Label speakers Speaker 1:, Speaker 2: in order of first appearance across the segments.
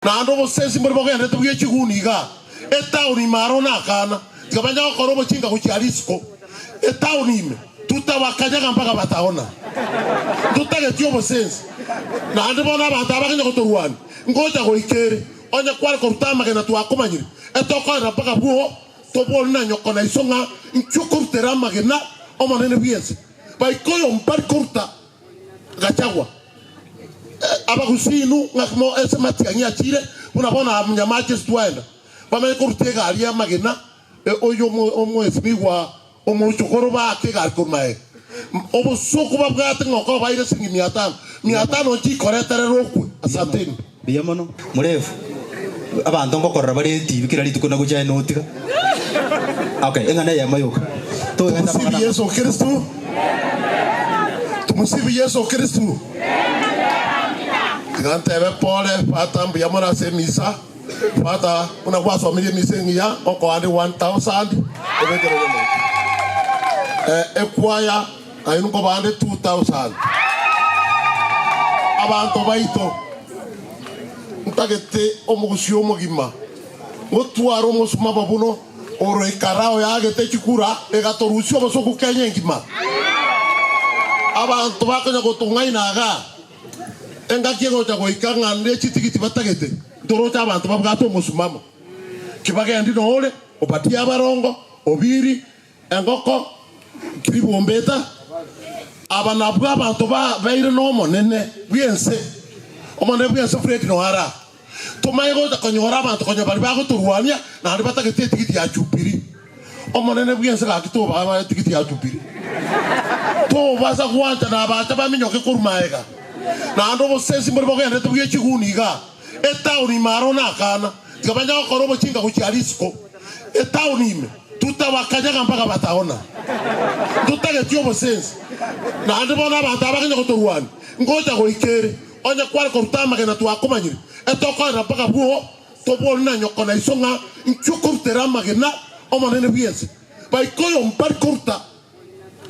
Speaker 1: Na ando bosesi muri bogende tubuye kiguniga. Etauni marona kana. Tikabanja okorobo chinga kuchialisco. Etauni ime. Tutawakajaga mpaka bataona. Tutagetio bosesi. Na ando bona abantu abakenya kuturuani. Ngoja goikere. Onye kwale korutama kena tuakomanyiri. Etoko na mpaka buo. Tobona nyokona isonga. Nchukurtera magena. Omanene biense. Baikoyo mpari kurta. Gachagua. Abagusinu ngakmo ese Matiangi achire unabona mnyamache stwenda bame kurutega alia magena oyo omo esmiwa omo chokoro ba kega kumae obo soko babgate ngoko baire singi 500 chi koretere roku asanteni
Speaker 2: biyamono murefu abantu ngokorra bari TV kirali tukona guja notika okay engana ya mayoka to ngana
Speaker 1: bana Yesu Kristo tumusibi Yesu Kristo Gantebe pole pata mbiyamona se misa pata una kwa familia misengia oko ande 1000 ekwaya ayunuko bande 2000 abantu baito ntagete omugusio mugima mutwaro musuma babuno oro ikarao yagete chikura egatorusio basoku Kenya ngima abantu bakanya gotungainaga enga kiego cha goikanga nde chitikiti batagete ndorocha abantu babgato musumamo kibage ndi nole obatia barongo obiri engoko kribombeta abana bwa abantu baire no monene biense omone biense freti no ara tomaego ta konyora abantu konyobali bago turwania na ndi batagete tikiti ya chupiri omonene biense ga kito ba tikiti ya chupiri to baza kwanta na abata baminyoke kurumaega na ando bosesi muri bogende tubuye kiguniga etauni marona kana tikabanja okorobo chinga kuchialisco etauni ime tutawakajaga mpaka bataona tutagetio bosesi na ando bona abantu abakenya kuturuani ngoja goikere onye kwale korutama kena tuakomanyiri etoko na mpaka buo tobona nyokona isonga nchukurtera magena omanene biense baikoyo mpari kurta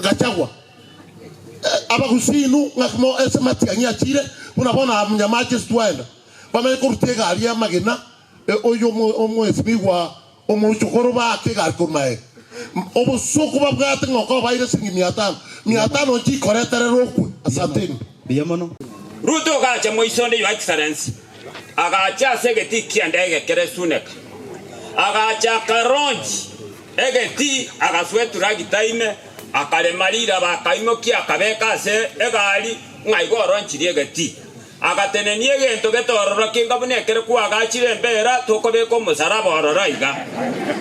Speaker 1: Gachagua abagusinu ngakmo ese Matiangi achire unabona mnyamache stwenda bame kurutega alia magena oyo omo esmiwa omo chokoro ba kega kumae obo soko babgate ngoko baire singi 500 chi koretere roku asanteni
Speaker 2: biyamono
Speaker 3: Ruto gacha moisonde your excellency agacha segeti kiandege keresunek agacha karonji egeti agaswetura gitaime akalemalira bakaimoki akabeka se egali ngaigoro nchirie geti agatenenie gento getororo kingabunekere kwagachire mbera tokobeko musaraba ororaiga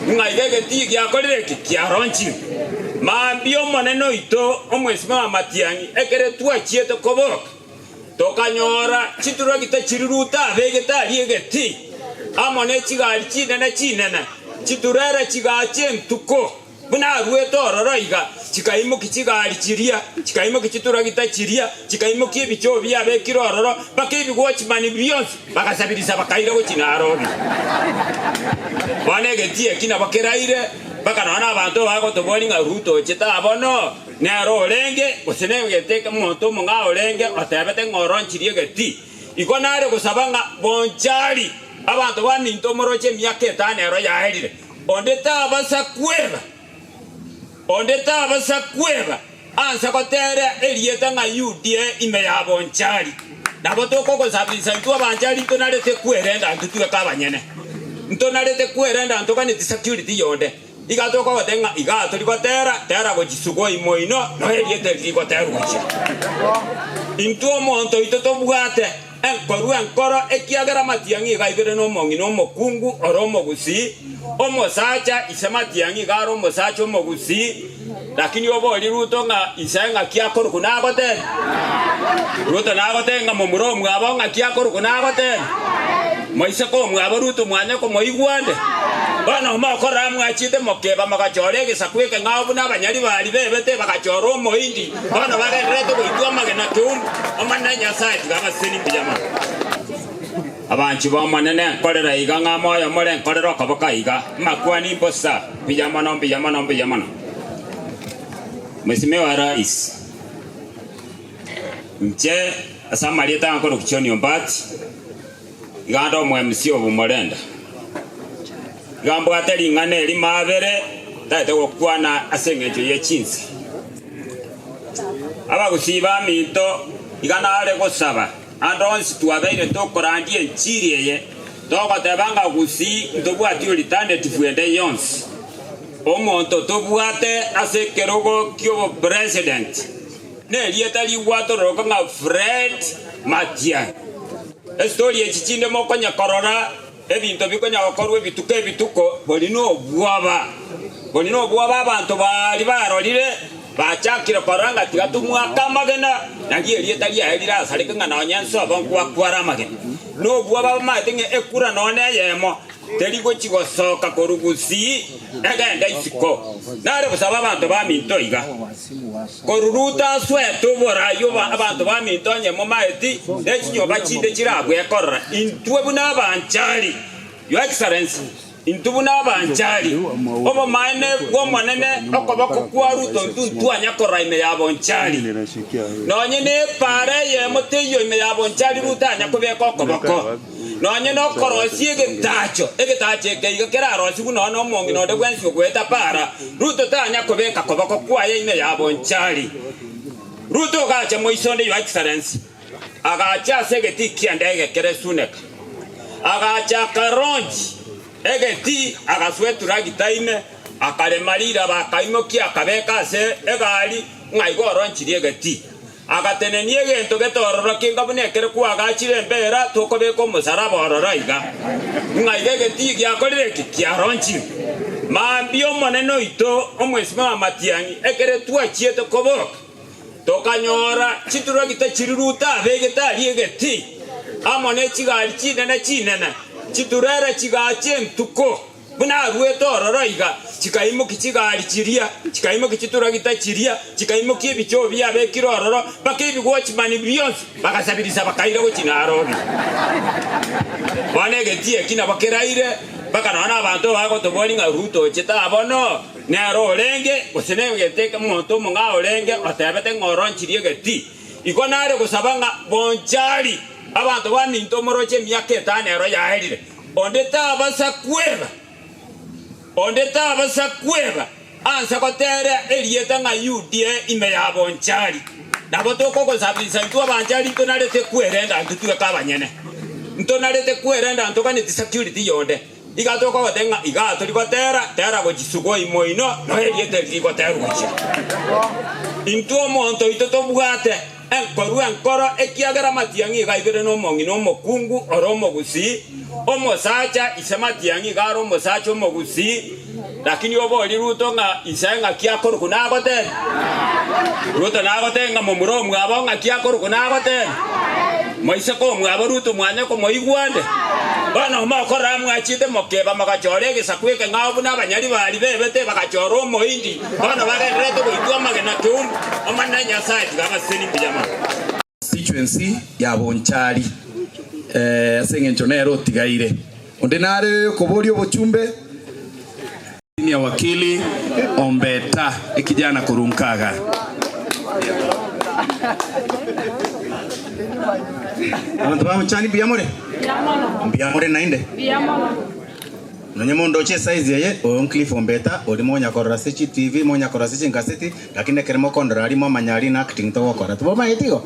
Speaker 3: ngaige geti gyakorire kiaronchi mambio moneno ito omwesima Matiangi ekere twachiete koboka tokanyora chituro gitachiriruta vegetari geti amone chigali chinene chiturere chigache ntuko buna rueto ororoiga chikaimo kichigali chiria chikaimo kichitura gitachiria chikaimo kibicho bya bekiro ororo bakibi gochimani biyonse bakasabirisa bakaire gochinaro bane getie kina bakeraire bakanona abantu bago toboninga Ruto cheta abono nero olenge osene geteka monto munga olenge otebete ngoronchirie geti ikonare gusabanga bonchari abantu baninto moroche myaka 5 ero yaherire ondeta basa kweba ansa kotere elieta nga UDA ime ya bonchari nabo toko kusabisa ntu abanchari tonarete kwerenda ntutwe kabanyene ntonarete kwerenda ntokane security yonde igatoko gotenga igato likotera tera gojisugo imoino no elieta likotera gochi intu monto itoto bwate enkoro ekiagera Matiangi gaibere no mongi no mokungu oromo gusi omosacha ise Matiangi garo mosacha omogusi lakini oboli Ruto nga isenga kiakoro kunagote Ruto nagotenga momuro mwabo nga kiakoro kunagote moise ko mwabo Ruto mwanya ko moigwande bana omakora mwachite mokeba magachore gisakweke ngabo n'abanyari bari bebete bagachoro moindi bana bagerete goitwa magena tum omananya site gabaseni bijama abanchi bamanene korera iga ngamoyo more korera kaboka iga makwani imposta bijama Mheshimiwa Rais nche asamalieta ngoro kichoni ombati igando MC obumorenda gambo atari ngane eri mabere taite gokwana asengejo ye chinsi abagusiba minto igana ale gosaba andonsi twabeire tokorandie nchiriye togotebanga gusi ntobwati alternative ende yonsi omonto tobwate ase kerogo kyo president nerieta liwatoroka nga Fred Matiangi story echichinde mokonya korora ebinto bikonya gokorwa ebituko bolino obwaba abantu bali barorire bachakira koranga tigatumwa kamagena nagi erieta liaherira asarika nga nonyenso abankwa kwara magena no bwaba matenge ekura none yemo terigo chigosoka korugusi egenda isiko nare busaba abantu baminto iga koruruta sweto borayo abantu baminto nyemo maeti ekinyoba chinde kirabwe ekorra intwe buna banchali your excellency intubu n'abanchali obo maene gwomonene okobako kwaruto ntutwanya koraime yabonchali nonye ne pare ye moteyo ime yabonchali rutanya kubeka okobako nonye no korosie egetacho ekeiga kerarosi buno no mongi node gwensi ogweta para ruto tanya kubeka kobako kwaye ime yabonchali ruto gacha moisonde your excellency agacha segeti kiandege keresuneka agacha karonji egeti agaswetura gitaime akalemalira bakaimoki akabeka se egali ngaigoro nchiri egeti agatenenie gento getororo kinga bunekere kwa agachire mbera tokobeka omusaraba ororaiga ngaiga egeti gyakorire kiaronchi mambio moneno ito omwesima Matiangi ekere twachiete koboka tokanyora chituro gitachiriruta vegetari egeti amone chigali chinene chiturere chigache ntuko buna ruetororoiga chikaimuki chigali chiria chikaimuki chitura gitachiria chikaimuki bicho bya bekirororo bakibi watchman beyonce bakasabirisa bakaira go chinarobi bane getie kina bakeraire bakanona abantu bago tobolinga ruto chita abono nero olenge osene geteka monto munga olenge otebete ngoronchirie geti ikonare gusabanga bonchali abantu baninto moroche myaka 5 ero yaherire ondeta abasa kweba ansa kotere elieta nga UDA ime yabonchali nabo tokoko sabisa ntwa banchali tonarete kwerenda ntutwe kabanyene ntonarete kwerenda ntokane security yonde igatoko gotenga igato likotera gojisugo imoino no elieta likotera gocha intwa monto itotobwate enkoro ekiagera Matiangi gaibere no mongi no mokungu oromo gusi omosacha ise Matiangi garo mosacha omogusi lakini oboli ruto nga isenga kiakoro kunagote ruto nagotenga momuro mwabo nga kiakoro kunagote moise ko mwabo ruto mwanya ko moigwande bana makora mwachite mokeba makachorege sakweke ngabo n'abanyari bali bebete bakachoro moindi bana bagerete goitwa magena tum amananya site gabaseni bijama
Speaker 4: constituency ya bonchali asengencho nero tigaire ondenare kobori obochumbe ni wakili Ombeta ekijana kurunkaga
Speaker 2: abantu bamuchani biyamore nainde nonye mondo che size yeye Oncliff Ombeta olimonya korra sechi TV monya korra sechi ngaseti lakini keremo kondora ali mamanyali na acting to wakora tubo maitigo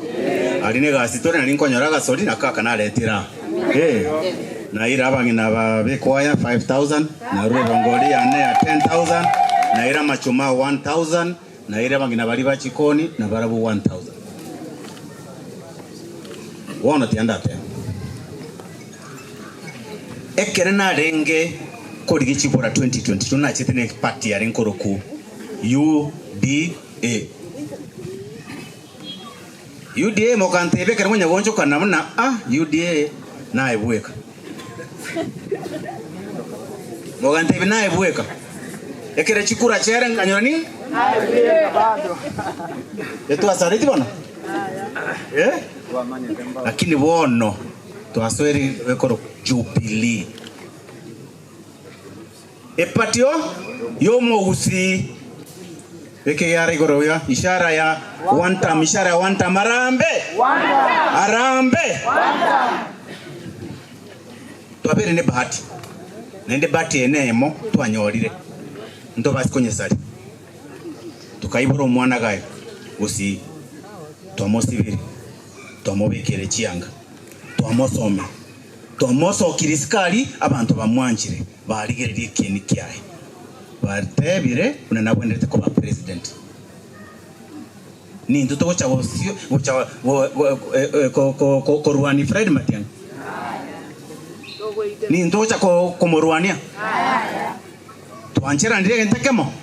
Speaker 2: aline gasitore nali nkonyoraga sori nakaka naletira na ira bangina babekwaya 5000 na ruwe bongoli ane ya 10000 na ira machuma 1000 na ira bangina bali bachikoni na barabu 1000 wona tiandate ekerena renge kodi chipora 2022 na chitene party ya renkoroku UDA mokantebe keremo nyagonjo kana muna UDA na ebweka mokantebe na ebweka ekere chikura chere nganyora ni bado eto asariti bana lakini bono twasweri wekoro Jubilee epatio yomo usi eke yari goroya ishara ya one time arambe twabere ne bahati nende bahati enemo twanyorire ndo basi konye sali tukaibura omwana gayo gusi twamosibiri twamobekere chianga twamosome twamosokire isikali abantu bamwanjire barigererie ikintu kyaye batebire una nabwenderete kuba president ni ntuto gocha wosio gocha koruani Fred Matiangi ni ntuto gocha komoruania twanchera ndire ntekemo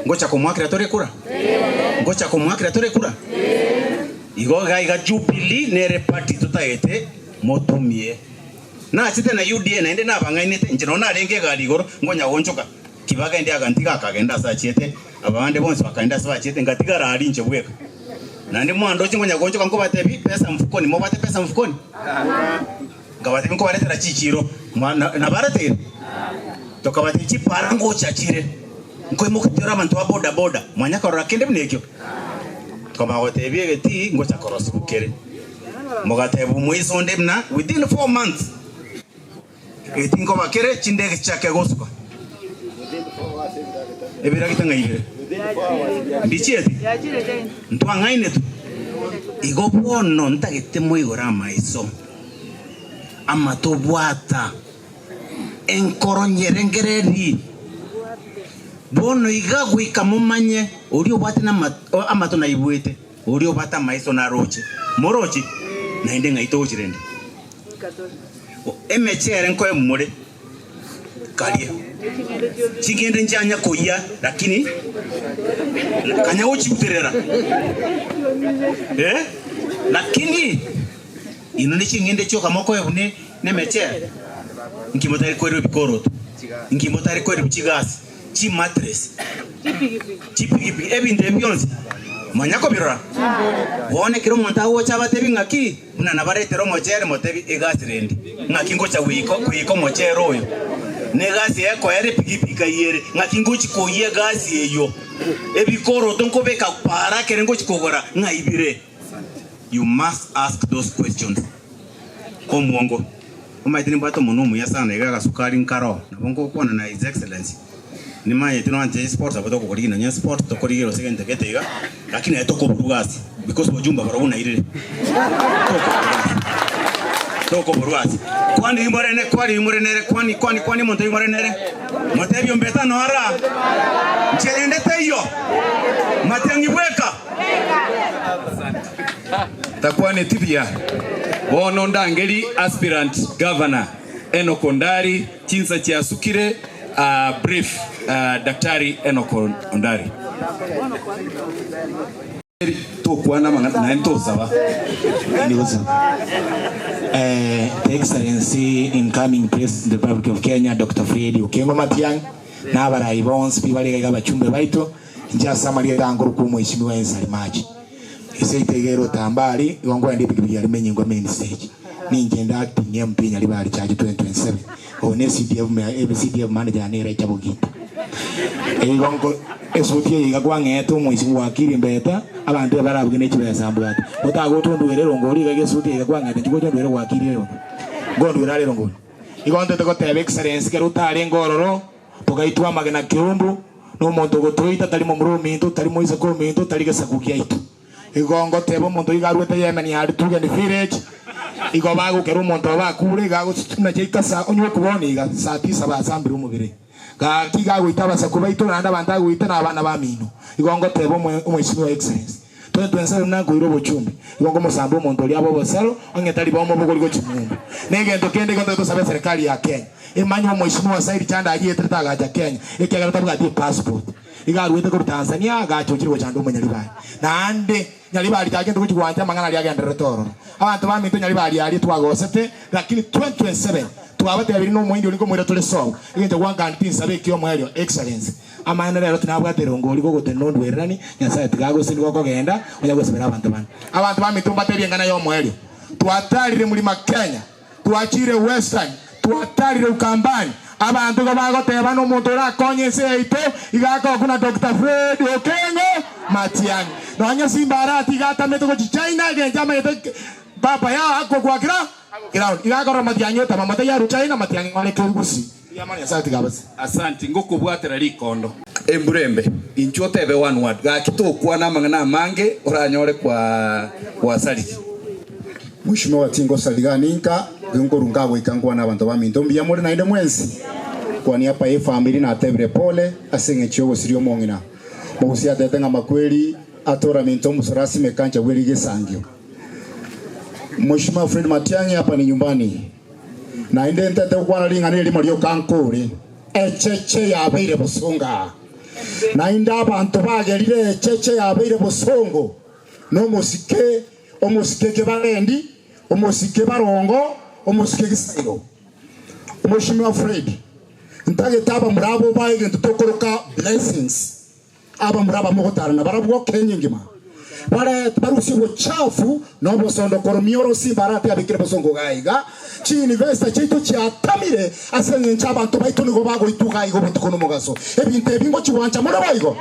Speaker 2: ngocha komwakira tore kura ngocha komwakira tore kura igo gaiga Jubilee nere party tutaete motumie na chite na UDA na ende na bangainete njirona renge gali goro ngonya wonchoka kibaga ndi agantiga akagenda sachete abande bonse bakaenda sachete ngatiga rali nje bweka nandi mwando chingonya gonchoka ngo batebi pesa mfukoni mo bate pesa mfukoni ngabate ngo baletera chichiro na baratera tokabate chiparango chachire ngo imukutera abantu ba boda boda mwanya karora kende bnekyo kama batebi geti ngo chakorosi bukere mogatebu mwiso ndemna within 4 months etingo bakere chindege chake gosuka ebira kitanga ibere ndicheti ntwangaine tu igo bono ntagete moigora maiso amatobwata enkoronyerengereri bono igagwika mumanye uri obate na amato na ibwete uri obata maiso na roche morochi na inde ngaito chirende emechere nko emure kalia chingende njanya koya lakini kanya uchibuterera lakini ino ni chingende choka moko ebune nemechere nkimotari kwero bikoro nkimotari kwero bichigasi chi mattress chipigipi ebinde byonse manyako birora wone kiro monta wo chabatebi ngaki una nabaretero mochere motebi egasirendi ngaki ngocha wiko mochere oyo ne gasi eko ere pigipika yere ngaki ngochi koye gasi eyo ebikoro tonko beka para kere ngochi kogora ngaibire. You must ask those questions komuongo umaitini bato munumu ya sana igaga sukari nkaro nabongo kwana na his excellency ni maye tino ante sports abato ko kuri na sport to kuri gero second getega lakini etoko burugasi because mojumba barabuna irire toko burugasi kwani imorene kwani monto imorene matebyo mbeta no ara ncherende teyo Matiangi bweka
Speaker 4: takwani tibia wono ndangeli aspirant governor Enoch Ondari chinsa cha sukire brief Daktari Enoch Ondari to kuana na ento sawa
Speaker 5: Excellency incoming President of the Republic of Kenya Dr. Fred Okengo Matiangi na barayi bonse bibale ga bachumbe baito nja samaria tanguru ku mheshimiwa Ensalimaji ise itegero tambali wangu ndi pikipiki ali menyingo main stage ninjenda acting MP nyali bali charge 2027 one CDF manager ne recha bugita wangu esotie igagwa ngeto mheshimiwa wakili mbeta abantu barabugine kibesa mbwata otago tondwere rongori gagesotie igagwa ngete chiko tondwere wakili lero gondwera lero ngoni igonte to tebe excellence ke rutare ngororo tugaitwa magena kiumbu no muntu gotoita tali mu minto tali mu isa ko minto tali gesakukia itu igongo tebo muntu igarwete Yemen ya tuge ni village igo bago kero muntu bakure gago tuna chikasa onyo kuboni ga saa 9 basambira umubire ga kiga gwitaba sakubaito nanda bandago itana abana bamino igongo tebo umwishimiwa excellence 2027 na kuiro bochumbi igongo musambo muntu ali abo bosaro ongetali bomo bogoligo chimumba negento kende gonto to sabe serikali ya Kenya imanyo mheshimiwa Said Chanda agiye tretaga ja Kenya ikiagara tabwa passport igarwete ko Tanzania gachochirwo chando munyalibali nande nyalibali tagende ko chigwanja mangana ali agenda retoro abantu baminto nyalibali ali twagosete lakini 2027 twabate abiri no mwindi uliko mwira tole so igende wanganti sabe kyo mwelio excellence amana rero tunabwate rongoli ko gotenondu erani nyasaye tigago sindiko kogenda oya gosebera abantu baminto baterie ngana yo mwelio twatalire mulima Kenya twachire western twatalire ukambani abantu bagoteba no muntu rakonyese ito igako kuna Dr. Fred Okengo Matiangi nonya simbarati gata meto ko China genja mete baba ya ako kwa ground igakora Matiangi ta mama ya ruchai na Matiangi wale kugusi yamani asante kabisa.
Speaker 4: Asante ngokubwatira likondo emburembe incho tebe one word gakitokwa na mangana mange oranyore kwa saliti
Speaker 6: Mheshimiwa Tingo Saliganinka ngorunga gwikangwa n'abantu baminto mbiyamuri nainde mwensi kwani hapa ye family na tebere pole asenge chyogo sirio mongina mugusi atetenga makweli atora minto musorasi mekancha weli gesangio. Mheshimiwa Fred Matiangi hapa ni nyumbani na inde ntete kwana linga nili mario kankuri echeche ya beire busonga na inda abantu bagerire echeche ya beire busongo no musike omusike kebarendi omusike barongo omusike gisairo. Mheshimiwa Fred ntage taba murabo baige tutokoroka blessings aba muraba mogotara na barabwo kenyingima bare barusi uchafu no bosondo koromioro simbarate abikire bosongo gaiga chi university chito cha tamire asenye nchabantu baito nigo bago ituga igo bitukono mugaso ebinte bingo chiwancha muri baigo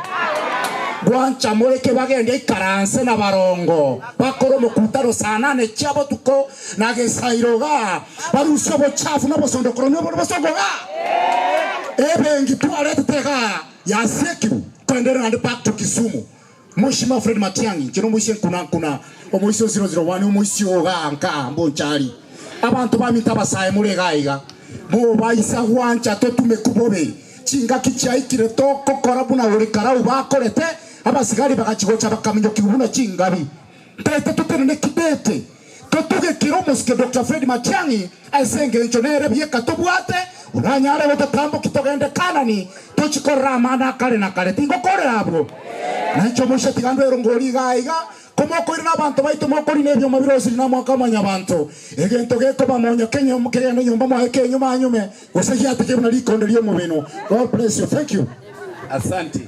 Speaker 6: gwancha muri ke bagende ikaranse na barongo bakoro mukutaro sana ne chabo tuko na gesairoga barusi uchafu no bosondo koromioro bosongo ga ebengi tuarete tega ya sekibu kwendera and back to Kisumu. Mheshimiwa Fred Matiangi kino mwishe kuna omuisho 001 omuisho ganka mbonchari abantu bamita basaye muri gaiga mo baisa hwancha to tumekubobe chinga kichaikire to kokorabuna uri karau bakorete abasigari bagachigocha bakaminyo kibuna chingabi tete tutenene kidete totuge kiromoske Dr. Fred Matiangi asenge nchonere bieka tobwate uranyare wotatambo kitogende kanani tochikora mana kale na kale tingo kore abo nacho mushe tigando erongori gaiga komo ko irina bantu baito mokori nebyo mabirosi na mwaka manya bantu egento geko bamonyo Kenya mukere no nyumba mwa Kenya manyume gosagi atike na likondo lyo mubino. God bless you. Thank you.
Speaker 4: Asante.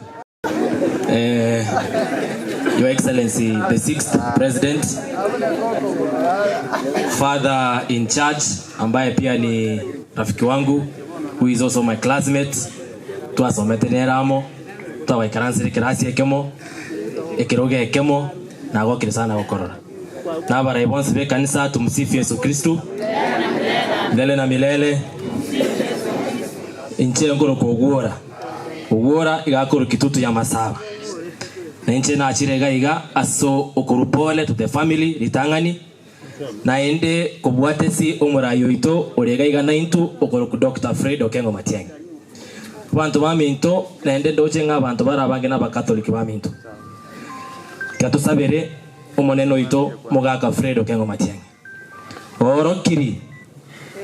Speaker 7: Your Excellency the 6th President, Father in charge ambaye pia ni rafiki wangu, who is also my classmate, twasometeneramo twawaikaranzire kirasi ekemo ekiroge ekemo nago kirisana gukorora na bara bonse be kanisa. Tumsifu Yesu Kristo milele na milele. Inche ngoro kugura igakuru kitutu ya masaba na inche na achirega iga aso okurupole to the family litangani na ende kubwate si omurayo ito orega iga na into okoro ku Dr. Fred Okengo Matiangi bantu baminto na ende doche nga bantu barabange na bakatoliki baminto katusabere omoneno ito mogaka Fred Okengo Matiangi orokiri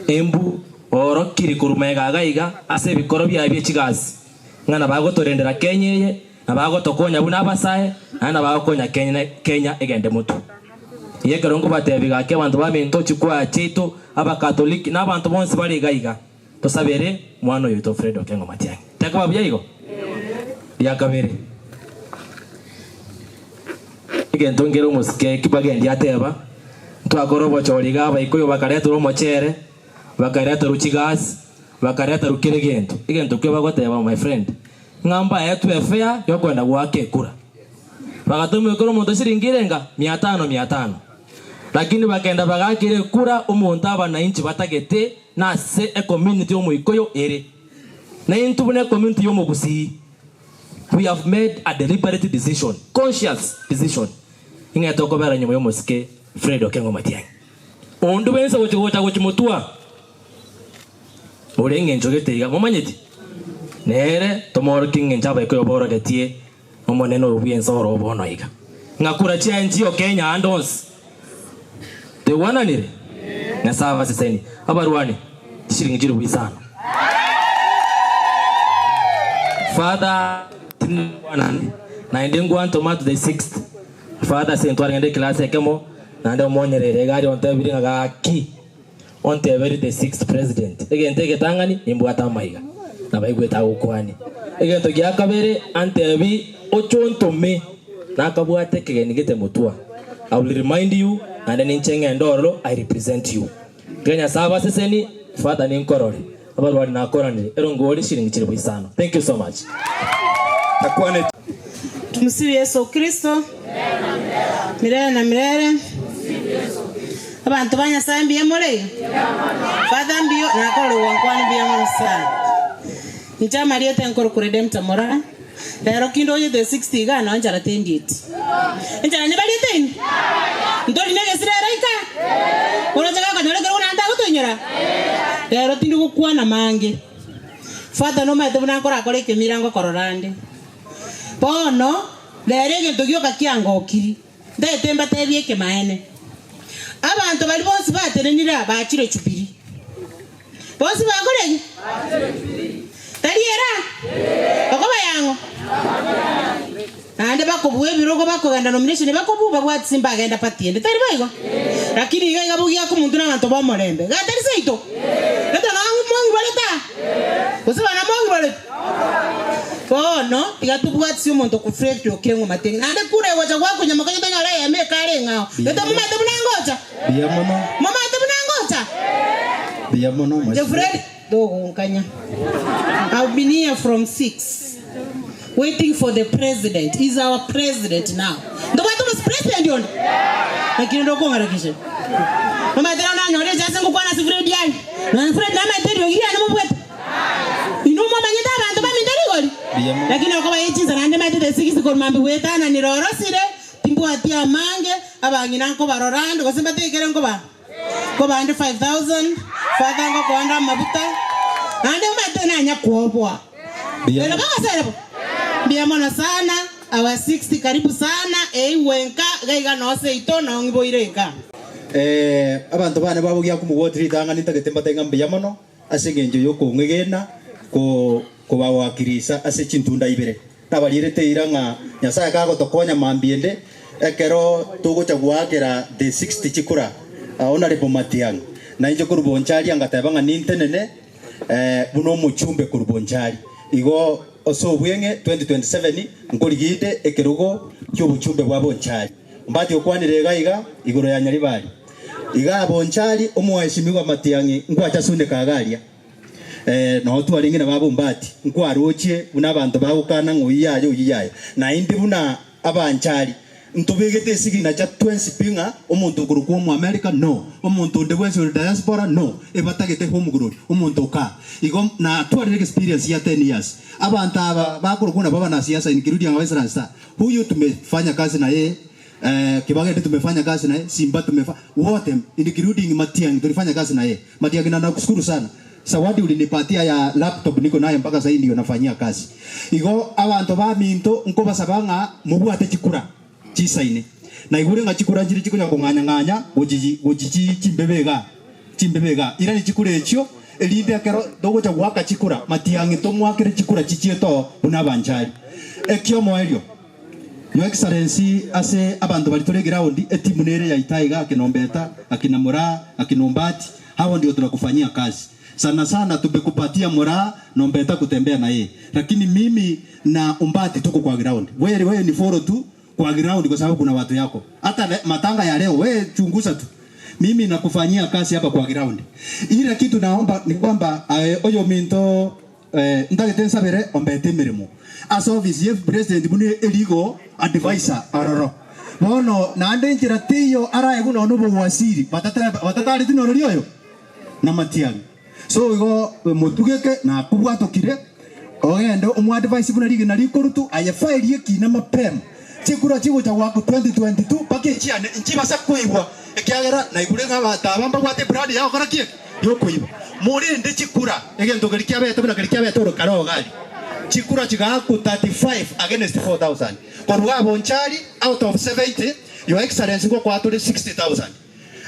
Speaker 7: embu orokiri kurumega gaiga ase bikoro bya byechigazi ngana bagotorendera Kenya na bagotokonya buna basaye na bagokonya Kenya egende mutu yegerongo batebiga ke bantu baminto chikwa chito abakatoliki na bantu bonse bali gaiga tosabere mwana yoto Fred Okengo Matiangi takaba byayigo yakabere igento ngero musike kibagende ateba twakorobo choriga baikoyo bakareta romochere bakareta ruchigas bakareta rukiregento igento kyo bagoteba my friend ngamba yetu efea yokwenda gwake kura bagatumwe koro muntu siringirenga 500 lakini bagenda bagakire kura umuntu abana inchi batagete na se a community omuikoyo ere na intubune community yomugusi. We have made a deliberate decision, conscious decision ingeto kobera nyuma yomusike Fred Okengo Matiangi ondu bense wochigota gochimutua urenge njogete iga momanyeti nere tomoro kinge njaba ikoyo boro getie omoneno obiensoro bono iga ngakura chia njio Kenya andons the one nire na sava seseni abarwani shiringi jiru bisana Father na ndengu antoma to the 6th Father sentwari ngende class ekemo na ndo monyerere gari onte biringa gaki onte very the 6th president egente getangani imbwata maiga na baigweta ukwani egento gyakabere antebi ochontome na kabwate kegeni gete mutua. I will remind you and then in Chenga and Orlo I represent you. Kenya sava seseni Father ni nkorore abalwani na korani erongori shiringi chiribu isano. Thank you so much.
Speaker 4: Takwane
Speaker 8: Tumsifu Yesu Kristo milele na milele. Abantu banya sambi emole. Father mbio na kolo wankwani bia msa. Ncha Maria tenkoro kuredem tamora. Pero kindo ye the 60 ga na njara tendit. Ncha ni bali ten. Ndoli nege sira raika. Uno jaga ka nyole kero na anda gutonyora. Pero tindu gukwa na mange. Father no maete buna kora kore ke mirango kororande. Pono lere ge togyo ka kiango okiri. Temba tebye ke maene. Abantu bali bonse baterenira bakire chupiri. Bonse bakore. Tariera. Bakoba yango. Ande bakobuwe birogo bakoganda nomination bakobuba bwati simba agenda patiende. Tari bayigo. Lakini iga bugia ku muntu n'abantu bamulembe. Gatari seito. Gata nangu mongi baleta. Bose bana mongi baleta. Kono igatubwatsi umuntu ku frect yokengo matenga. Ande kure wacha kwako Nyamokenye tanyala ya mekale ngao. Leta mama te bunangocha.
Speaker 9: Bia mono.
Speaker 8: Mama te bunangocha.
Speaker 9: Bia mono.
Speaker 8: Jeffrey dogo nkanya. I've been here from 6 waiting for the president. He's our president now. Ndo batu mas president yon. Lakini ndo konga rakishe. Mama te na nyore jasa ngukwana si Fred yani. Na Fred na mate yo gira na mubweta. Inu mama nyeta abantu ba mindari goli. Lakini okoba yichinza nande mate the 6 ko mambi weta na nirorosire. Timbu atia mange abangina nko barorando ko simba tekere nko ba. Ko bande 5000 father ngo ko anda mabuta. Nande mate na nya kuobwa. Bia kama sasa. Bia mona sana awa 60 karibu sana wenka gaiga no se ito no ngiboireka.
Speaker 9: Abantu bane babugia ku mugotri tanga nitagetemba tenga bia mono asegenjo yoko ngegena ko bawakirisa ase chintunda ibere. Tabalirete iranga Nyasaye kago tokonya mambiende ekero tugocha gwakera the 60 chikura Honorable Matiangi na injo kurubonchari angatebanga nintenene buno muchumbe kurubonchari igo oso bwenge 2027 nkorigite ekerugo cy'obuchumbe bwa bonchari mbati okwanire gaiga igoro ya nyaribari iga bonchari omweshimiwa Matiangi ngwacha sunde kagaria no twaringe na babo mbati nkwarochie buna abantu bagukana ngoyiyayo na indi buna abanchari ntubegete sigina cha 20 pinga omuntu kuruko mu America no omuntu de wenso diaspora no ebatagete home group omuntu ka igo na twari experience ya 10 years abantu aba bakurukuna baba na siasa nikirudi anga Western Star huyu tumefanya kazi na yeye Kibagete tumefanya kazi na yeye Simba tumefanya wote nikirudi Matiangi tulifanya kazi na yeye Matiangi na nakushukuru sana Sawadi ulinipatia ya laptop niko nayo mpaka sasa ndio nafanyia kazi igo abantu ba minto nko basabanga mubwate chikura chisaine na igure nga chikura njiri chikunya konganya gojiji chimbebega ira ni chikure echo elinde akero dogo cha gwaka chikura Matiangi to mwakire chikura chichieto buna banjari ekyo moelio Your Excellency ase abantu bali tore ground etimu nere ya Itaiga akinombeta akinamura akinombati hao ndio tunakufanyia kazi sana tumekupatia mora nombeta kutembea na yeye lakini mimi na umbati tuko kwa ground wewe ni follow tu kwa ground kwa sababu kuna watu yako hata matanga ya leo wewe chunguza tu mimi nakufanyia kazi hapa kwa ground ile kitu naomba ni kwamba oyo minto ndagete sabere ombete mirimo as office of president bunu eligo advisor aroro mono nande njira tiyo ara eguno no wasiri batatari tino rioyo na Matiangi so igo mutugeke na kubwatokire ogende omu advice buna ligi na likorutu ayefile kina mapema chikura chigo cha wako 2022 package ya nchibasa kuibwa ekyagera na igure ngabatabamba gwate brand yao karakie yo kuibwa muri ndi chikura egento galikia beta buna galikia beta ro karo gali chikura chiga ku 35 against 4000 kwa rwabo nchali out of 70 Your Excellency go kwa 60000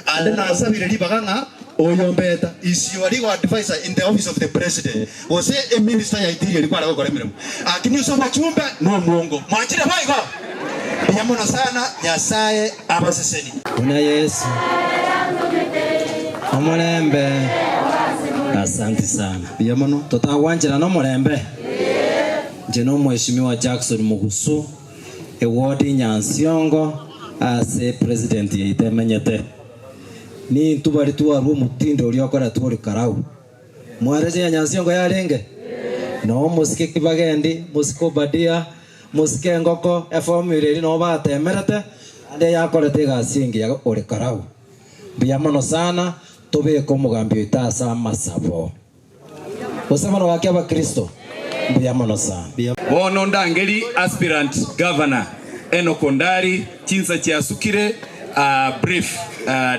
Speaker 9: and na sabire libaganga oyombeta is your legal advisor in the office of the president was a minister ya itiri alikuwa anakora mirimo akini soma chumba no muongo mwachire baigo yamona sana Nyasaye abaseseni
Speaker 7: una Yesu omulembe asante sana
Speaker 9: yamono
Speaker 7: tutawanjira no mulembe je no mheshimiwa Jackson Mugusu ewodi Nyansiongo ase president ya itemenyete ni ntubari tuwaru mutindo uri akora turi karau mwareje ya Nyansiongo yarenge no musike Kibagendi musiko Badia musike Ngoko efomire no batemerete ande yakorete gasingi ya uri karau
Speaker 10: Biyamono sana tobe ko mugambi itasa masabo. Osamano wake aba Kristo. Biyamono sana.
Speaker 4: Bono ndangeli aspirant governor Enoch Ondari chinsa chiasukire brief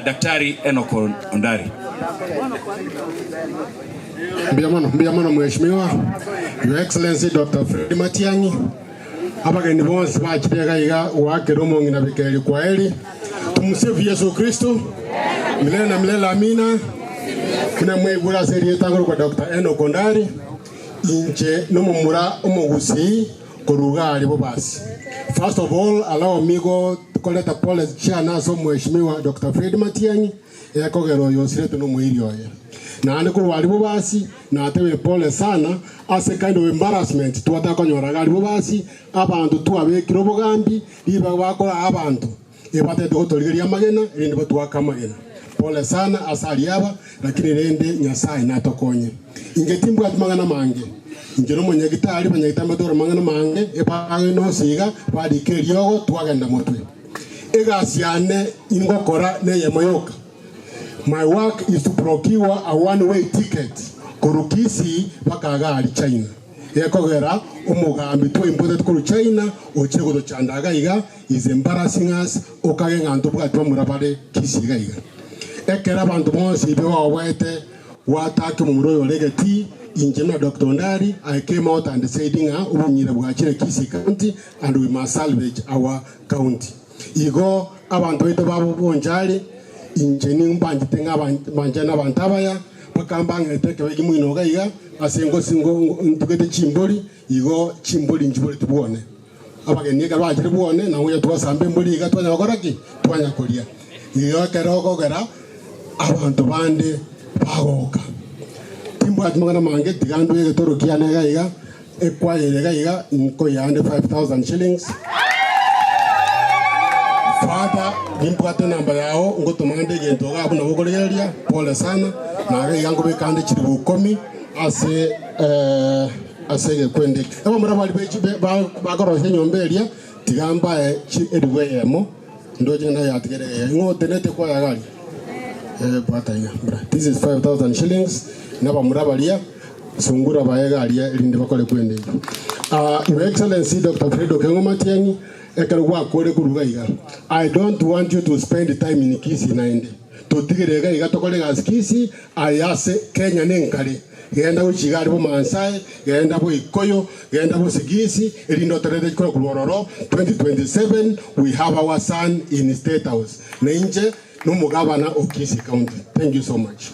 Speaker 4: Daktari Enoch Ondari.
Speaker 11: Biyamono mheshimiwa Your Excellency Dr. Fred Matiangi abageni bonse bakirega iga wakeromo ngina Bikeri kwa Eli tumsifu Yesu Kristo milele na milele amina. Kina mwegura seri tangoro kwa Dr. Enoch Ondari inche nomumura umugusi kurugari bo basi. First of all, allow me go koleta pole chana so mheshimiwa Dr. Fred Matiangi yakogero yosire no muirio ye na ane ko wali bo basi na atewe pole sana as a kind of embarrassment tuwata konyora gali bo basi abantu tuabekiro bogambi liba bakora abantu ebate dotorigeria magena ende batwaka magena pole sana asali aba lakini rende nyasaye natokonye ingetimbwa mangana mange njero mwenye gitari banyagitamba dora mangana mange eba no siga badi keriogo twagenda mutwe egasiane ingokora neye moyoka. My work is to procure a one-way ticket kurukisi bakagari China yakogera umugambi to imported kuru China ochego do chandaga iga is embarrassing us okage nganto bwatwa murabare kisiga iga ekera abantu bonse ibewa wete watake mu muroyo legati Engineer Dr. Ondari. I came out and said ubunyira bwakire Kisi County and we must salvage our county. Igo abantu bito babo bonjali injeni mbanje tenga banjana bantabaya bakambanga eteke bagimwino gaiga asengo singo ntugete chimboli igo chimboli njiboli tubone abageni ga bajire bone na uya twasambe mboli ga twanya goraki twanya kolia iyo keroko gera abantu bande bagoka timbo atmangana mange tigando ye toro kiane gaiga ekwaye gaiga nko yande 5,000 shillings. Father, nimpuate namba yao ngotomande gento gabo nabogoreria pole sana na yango bekande chiribu 10 ase kwende aba murabali bechi bagoroshe nyomberia tigamba edweyemo ndoje na yatigere ngotenete kwa yagali pataya bra. This is 5,000 shillings naba murabalia sungura bayegalia linde bakole kwende. Your Excellency Dr. Fred Matiangi I don't want you to spend time in Kisi naende. Totigirega igatokole Kisi ayase Kenya nenkale. Genda bo chigari bo Mansai, genda bo Ikoyo, genda bo Sigisi, elindo terede kwa kulororo 2027 we have our son in State House. Na inje no mugabana of Kisi County. Thank you so much.